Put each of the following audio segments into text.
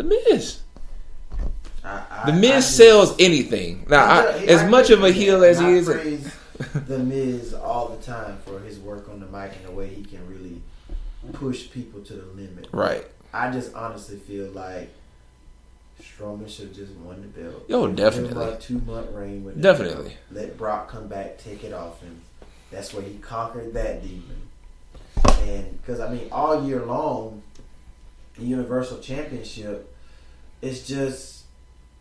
The Miz. The Miz sells anything. Now, as much of a heel as he is, The Miz all the time for his work on the mic and the way he can really push people to the limit. Right. I just honestly feel like Strowman should have just won the belt. Yo, definitely. Give him a 2-month reign with definitely. Let Brock come back, take it off him. That's where he conquered that demon. And because all year long, the Universal Championship, it's just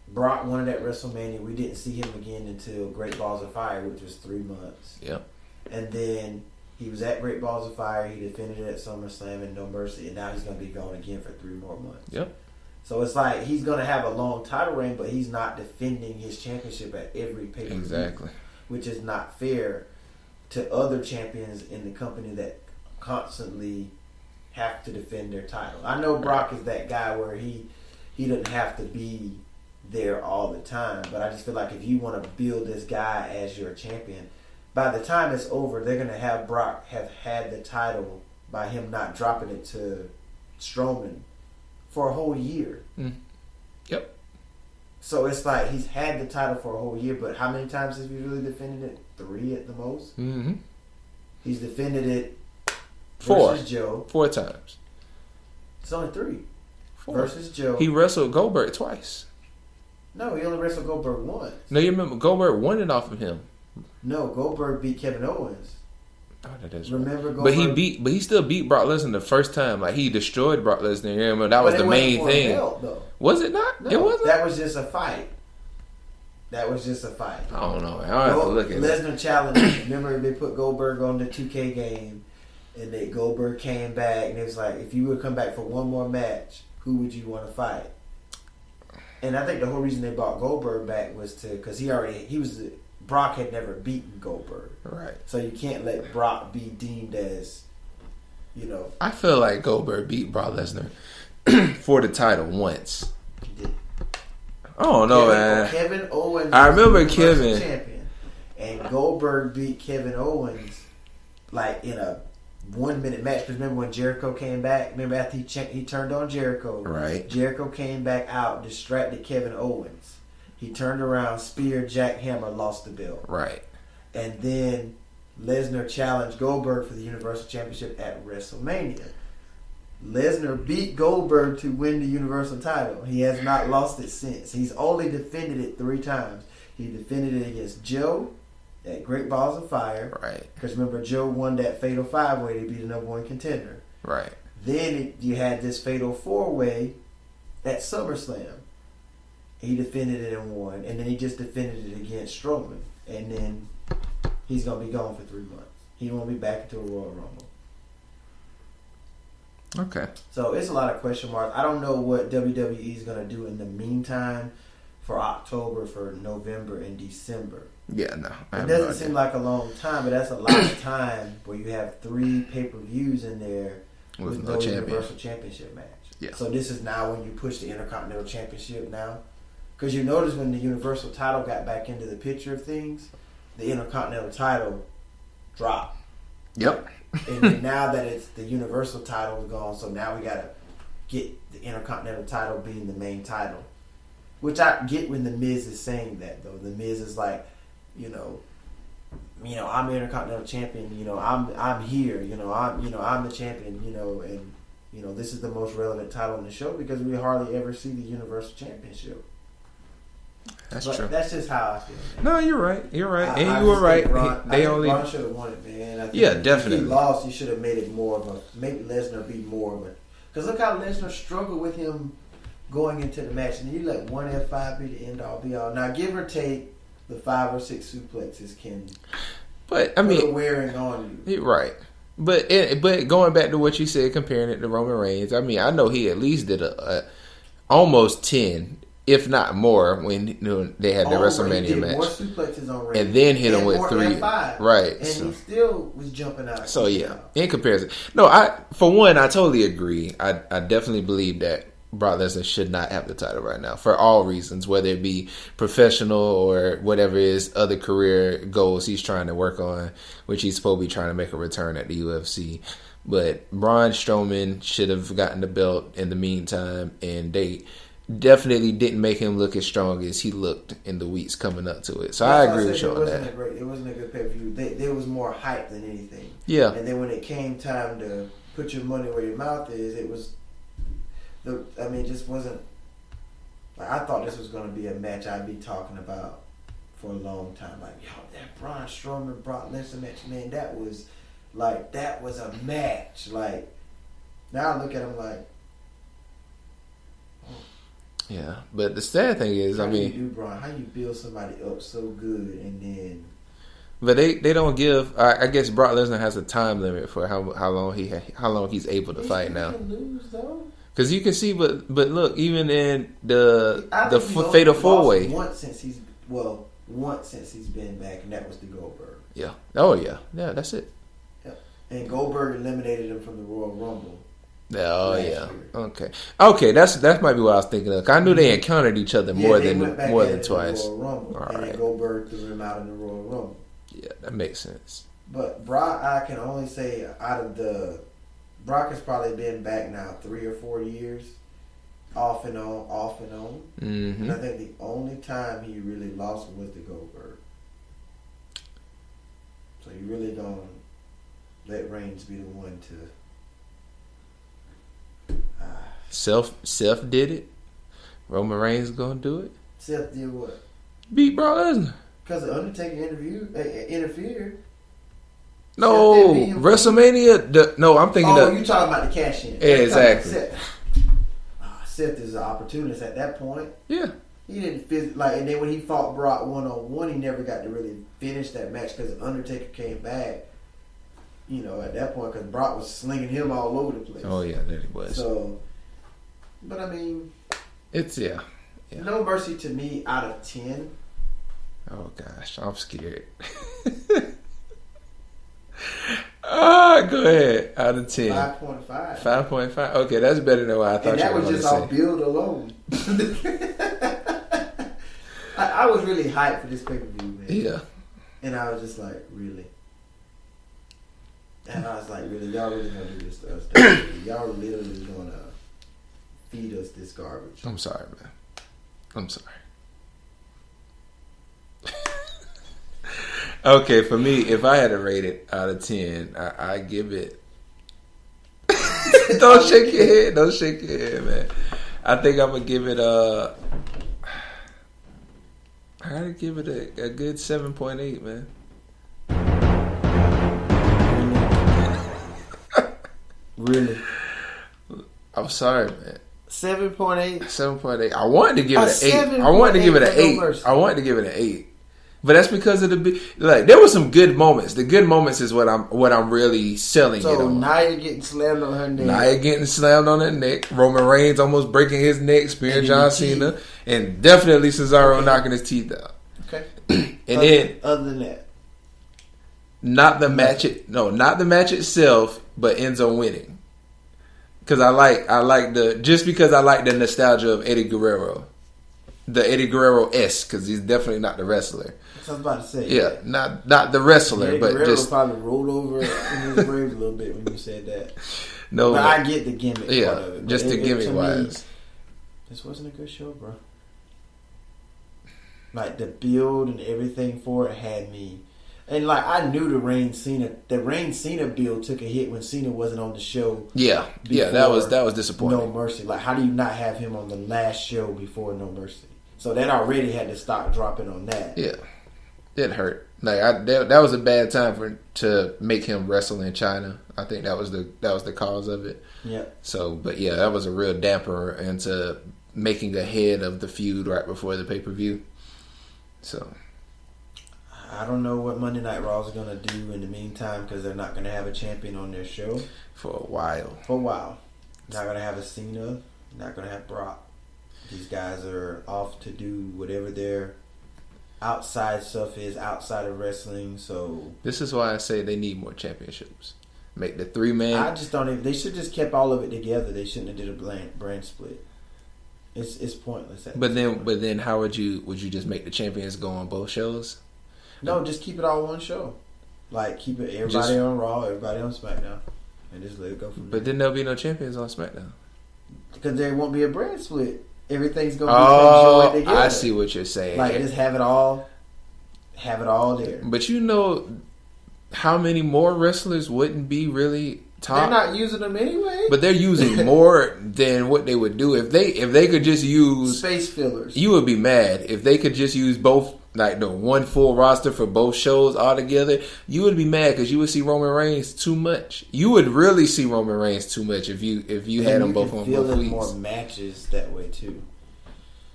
Brock won at WrestleMania. We didn't see him again until Great Balls of Fire, which was 3 months. Yep. And then he was at Great Balls of Fire. He defended it at SummerSlam and No Mercy, and now he's going to be gone again for 3 more months. Yep. So it's like he's going to have a long title reign, but he's not defending his championship at every pay-per-view. Exactly. Which is not fair to other champions in the company that constantly have to defend their title. I know Brock is that guy where he doesn't have to be there all the time, but I just feel like if you want to build this guy as your champion, by the time it's over, they're going to have Brock have had the title by him not dropping it to Strowman for a whole year. Yep. So it's like he's had the title for a whole year, but how many times has he really defended it? 3 at the most. Mm-hmm. He's defended it 4 versus Joe. 4 times. It's only 3. 4 versus Joe. He wrestled Goldberg twice. No, he only wrestled Goldberg once. No, you remember Goldberg won it off of him. No, Goldberg beat Kevin Owens. Oh, that is remember right. Goldberg? But he still beat Brock Lesnar the first time. Like he destroyed Brock Lesnar. You remember that was the main thing. Belt, though. Was it not? No, it wasn't. That was just a fight. I don't know, man. I have to look at it. Lesnar challenged. Remember they put Goldberg on the 2K game, and Goldberg came back, and it was like, if you would come back for one more match, who would you want to fight? And I think the whole reason they brought Goldberg back was because Brock had never beaten Goldberg, right? So you can't let Brock be deemed as, I feel like Goldberg beat Brock Lesnar for the title once. He did. Oh no, man! Kevin Owens. I remember Kevin champion, and Goldberg beat Kevin Owens like in a 1-minute match. Because remember when Jericho came back? Remember after he turned on Jericho? Right. Jericho came back out, distracted Kevin Owens. He turned around, speared Jack Hammer, lost the belt. Right. And then Lesnar challenged Goldberg for the Universal Championship at WrestleMania. Lesnar beat Goldberg to win the Universal title. He has not lost it since. He's only defended it 3 times. He defended it against Joe at Great Balls of Fire. Right. Because remember, Joe won that Fatal 5-Way to be the number 1 contender. Right. Then you had this Fatal 4-Way at SummerSlam. He defended it and won. And then he just defended it against Strowman. And then he's going to be gone for 3 months. He won't be back until Royal Rumble. Okay. So it's a lot of question marks. I don't know what WWE is going to do in the meantime for October, for November, and December. Yeah, no. It doesn't seem like a long time, but that's a lot of time where you have 3 pay-per-views in there with no Universal Championship match. Yeah. So this is now when you push the Intercontinental Championship now. Because you notice when the Universal title got back into the picture of things, the Intercontinental title dropped. Yep. And then now that it's the Universal title is gone, so now we got to get the Intercontinental title being the main title. Which I get when The Miz is saying that, though. The Miz is like, I'm the Intercontinental Champion, I'm here, I'm the champion, and this is the most relevant title in the show because we hardly ever see the Universal Championship. That's but true. That's just how I feel, man. No, you're right. And you were right. Braun should have won it, man. Yeah, definitely. If he lost, you should have made it more of a, make Lesnar be more of a, because look how Lesnar struggled with him going into the match, and you let one F5 be the end all be all. Now, give or take, the 5 or 6 suplexes can, but I mean, wearing on you. You're right. But going back to what you said, comparing it to Roman Reigns, I mean, I know he at least did a almost 10. If not more, when they had the WrestleMania match. More suplexes on Reigns. And then hit him with 3. F5. Right. And he still was jumping out. So, yeah. In comparison. No, I totally agree. I definitely believe that Brock Lesnar should not have the title right now. For all reasons. Whether it be professional or whatever his other career goals he's trying to work on. Which he's supposed to be trying to make a return at the UFC. But Braun Strowman should have gotten the belt in the meantime, and they definitely didn't make him look as strong as he looked in the weeks coming up to it. So I agree with you on that. It wasn't a good pay-per-view. There was more hype than anything. Yeah. And then when it came time to put your money where your mouth is, it was... it just wasn't... Like, I thought this was going to be a match I'd be talking about for a long time. Like, yo, that Braun Strowman, Brock Lesnar match, man, that was a match. Like, now I look at him like... Yeah, but the sad thing is, how you do, Braun? How you build somebody up so good and then... But they don't give. I guess Brock Lesnar has a time limit for how long he's able to fight now. Because you can see, but look, even in the Fatal 4-Way, once since he's been back, and that was the Goldberg. Yeah. Oh yeah. Yeah. That's it. Yeah. And Goldberg eliminated him from the Royal Rumble. Oh yeah. Okay. That might be what I was thinking of. I knew they encountered each other more than twice. The Royal Rumble, all right. And then Goldberg threw him out in the Royal Rumble. Yeah, that makes sense. But Brock, I can only say Brock has probably been back now 3 or 4 years, off and on. Mm-hmm. And I think the only time he really lost was the Goldberg. So you really gonna let Reigns be the one to. Seth did it. Roman Reigns gonna do it. Seth did what? Beat Brock Lesnar. Because the Undertaker interfered. No, WrestleMania. No, I'm thinking. Oh, you talking about the cash in? Yeah, exactly. Seth is an opportunist at that point. Yeah, he didn't and then when he fought Brock 1-on-1, he never got to really finish that match because the Undertaker came back. At that point, because Brock was slinging him all over the place. Oh yeah, that he was. So, but I mean, it's yeah. No Mercy to me out of 10. Oh gosh, I'm scared. Go ahead. Out of 10. 5.5. 5.5. Okay, that's better than what I thought you were going to say. And that was just off build alone. I was really hyped for this pay-per-view, man. Yeah. And I was just like, really? And I was like, really? Y'all really going to do this to us? Y'all literally going to feed us this garbage? I'm sorry, man. I'm sorry. Okay, for me, if I had to rate it out of 10, I give it. Don't shake your head. Don't shake your head, man. I think I'm gonna give it I gotta give it a good 7.8, man. Really? I'm sorry, man. 7.8. 7.8. I wanted to give it an 8. I wanted to give it an 8. I wanted to give it an 8. But that's because of there were some good moments. The good moments is what I'm really selling it on. So Nia getting slammed on her neck. Nia getting slammed on her neck. Roman Reigns almost breaking his neck, spearing John Cena, and definitely Cesaro knocking his teeth out. Okay. Other than that, not the match itself, but Enzo winning. Because I like the nostalgia of Eddie Guerrero. The Eddie Guerrero-esque, because he's definitely not the wrestler. That's what I was about to say. Yeah, not the wrestler, Eddie but Guerrero just probably rolled over in his grave a little bit when you said that. No, but I get the gimmick. Yeah, part of it. Just the gimmick wise. This wasn't a good show, bro. Like the build and everything for it had me, and like I knew the Reigns Cena build took a hit when Cena wasn't on the show. Yeah, that was disappointing. No Mercy. Like, how do you not have him on the last show before No Mercy? So that already had to stop dropping on that. Yeah, it hurt. Like that was a bad time to make him wrestle in China. I think that was the cause of it. Yeah. So, but yeah, that was a real damper into making a head of the feud right before the pay-per-view. So, I don't know what Monday Night Raw is going to do in the meantime because they're not going to have a champion on their show for a while. Not going to have a Cena. Not going to have Brock. These guys are off to do whatever their outside stuff is outside of wrestling. So this is why I say they need more championships. Make the 3-man. I just don't even. They should just kept all of it together. They shouldn't have did a brand split. It's pointless. But then how would you just make the champions go on both shows? No, just keep it all one show. Like keep it everybody on Raw, everybody on SmackDown. and just let it go from there. But then there'll be no champions on SmackDown. Because there won't be a brand split. Everything's going to be together. I see what you're saying. Like, just have it all there. But you know how many more wrestlers wouldn't be really top? They're not using them anyway. But they're using more than what they would do if they could just use space fillers. You would be mad if they could just use both, like the one full roster for both shows all together. You would be mad because you would see Roman Reigns too much. You would really see Roman Reigns too much if you had them both on both weeks. More matches that way too.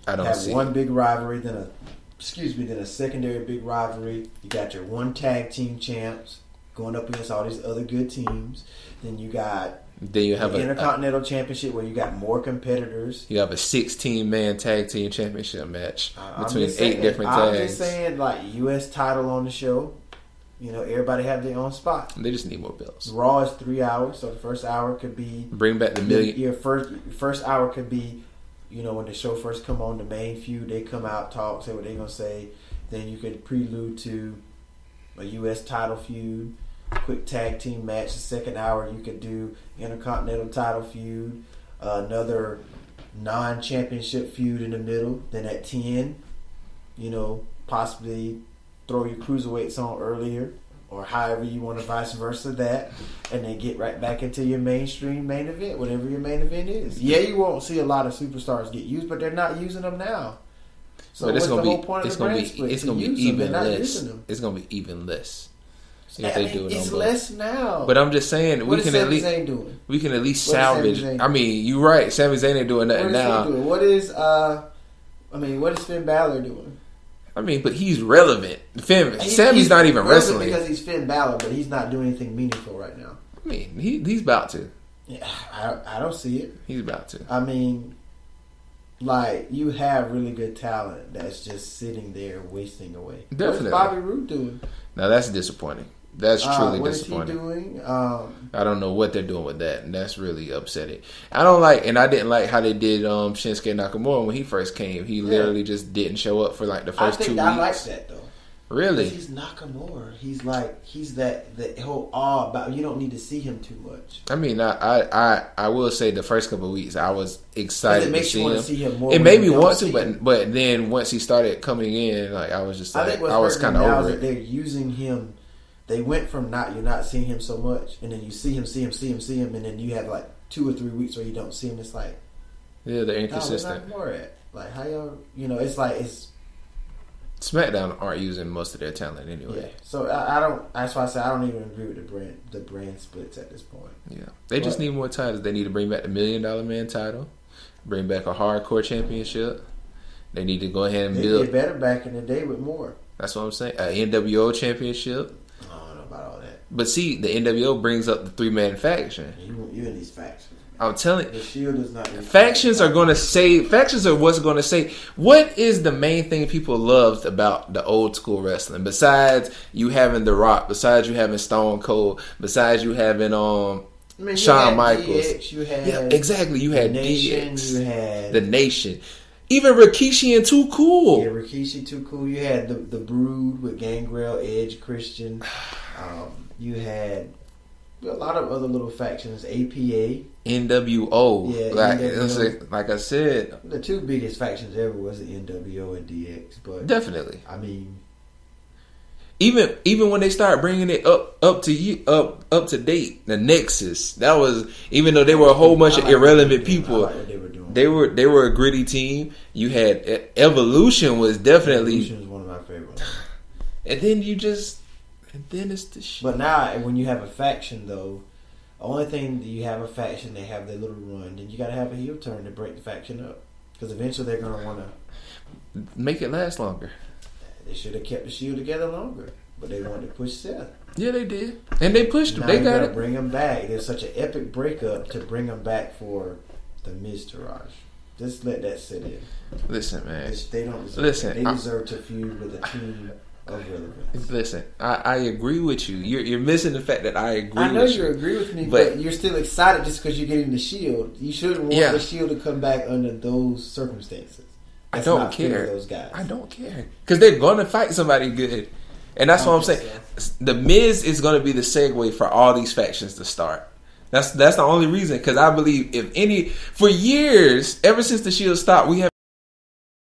I don't see one big rivalry, then a secondary big rivalry. You got your one tag team champs going up against all these other good teams. Then you have the Intercontinental Championship where you got more competitors. You have a 16-man tag team championship match between 8 different tags. I'm just saying, like, U.S. title on the show. You know, everybody have their own spot. They just need more belts. Raw is 3 hours, so the first hour could be bring back the million. Your first hour could be, you know, when the show first come on, the main feud. They come out, talk, say what they gonna say. Then you could prelude to a U.S. title feud. Quick tag team match. The second hour you could do Intercontinental title feud, another non-championship feud in the middle. Then at 10, you know, possibly throw your cruiserweights on earlier, or however you want to, vice versa that, and then get right back into your mainstream main event, whatever your main event is. Yeah, you won't see a lot of superstars get used, but they're not using them now. So but what's the whole point of the brand split? It's gonna be even less. It's gonna be even less. It's less now. But I'm just saying we can at least salvage. I mean, you're right. Sami Zayn ain't doing nothing now. What is Finn Balor doing? I mean, but he's relevant. Sammy's not even wrestling because he's Finn Balor, but he's not doing anything meaningful right now. I mean, he's about to. Yeah, I don't see it. He's about to. I mean, like, you have really good talent that's just sitting there wasting away. Definitely. What's Bobby Roode doing? Now that's disappointing. That's truly disappointing. What is he doing? I don't know what they're doing with that, and that's really upsetting. I didn't like how they did Shinsuke Nakamura when he first came. He literally just didn't show up for like the first 2 weeks. I like that though. Really? Because he's Nakamura. He's that whole awe about. You don't need to see him too much. I mean, I will say the first couple of weeks I was excited to see him. To see him more. It made me want to, but then once he started coming in, like I was just like I was kind of over it. They're using him. They went from you're not seeing him so much, and then you see him, and then you have like 2 or 3 weeks where you don't see him. It's like, yeah, they're inconsistent. More at like how y'all, it's like it's SmackDown aren't using most of their talent anyway. Yeah, so I don't. That's why I say I don't even agree with the brand splits at this point. Yeah, they just need more titles. They need to bring back the $1 Million Man title, bring back a hardcore championship. They need to go ahead and build. They get better back in the day with more. That's what I'm saying. An NWO championship. About all that. But see, the NWO brings up the 3-man faction. You in these factions. I'm telling you, the Shield is not. Factions are what's going to say. What is the main thing people loved about the old school wrestling? Besides you having The Rock, besides you having Stone Cold, besides you having Shawn Michaels. DX, exactly. You had Nation, DX. You had the Nation. Even Rikishi and Too Cool. Yeah, Rikishi, Too Cool. You had the Brood with Gangrel, Edge, Christian. You had a lot of other little factions. APA, NWO. Yeah, NWO. Like I said, the 2 biggest factions ever was the NWO and DX. But definitely, I mean, even when they started bringing it up to date, the Nexus. That was, even though they were a whole bunch of irrelevant people. I like what they were doing. They were a gritty team. You had Evolution was definitely. Evolution is one of my favorites. And then it's the shit. But now, when you have a faction, though, the only thing that you have a faction, they have their little run. Then you got to have a heel turn to break the faction up, because eventually they're going to want to make it last longer. They should have kept the Shield together longer, but they wanted to push Seth. Yeah, they did, and they pushed him. They got it. Bring him back. There's such an epic breakup to bring him back for the Miz Taraj. Just let that sit in. Listen, man. They don't deserve They deserve to feud with a team of relevance. Listen, I agree with you. You're missing the fact that I agree with you. I know you agree with me, but you're still excited just because you're getting the Shield. You shouldn't want the Shield to come back under those circumstances. That's I don't care. Those guys. I don't care. Because they're going to fight somebody good. And that's what I'm saying. So. The Miz is going to be the segue for all these factions to start. That's the only reason, because I believe for years, ever since the Shield stopped, we have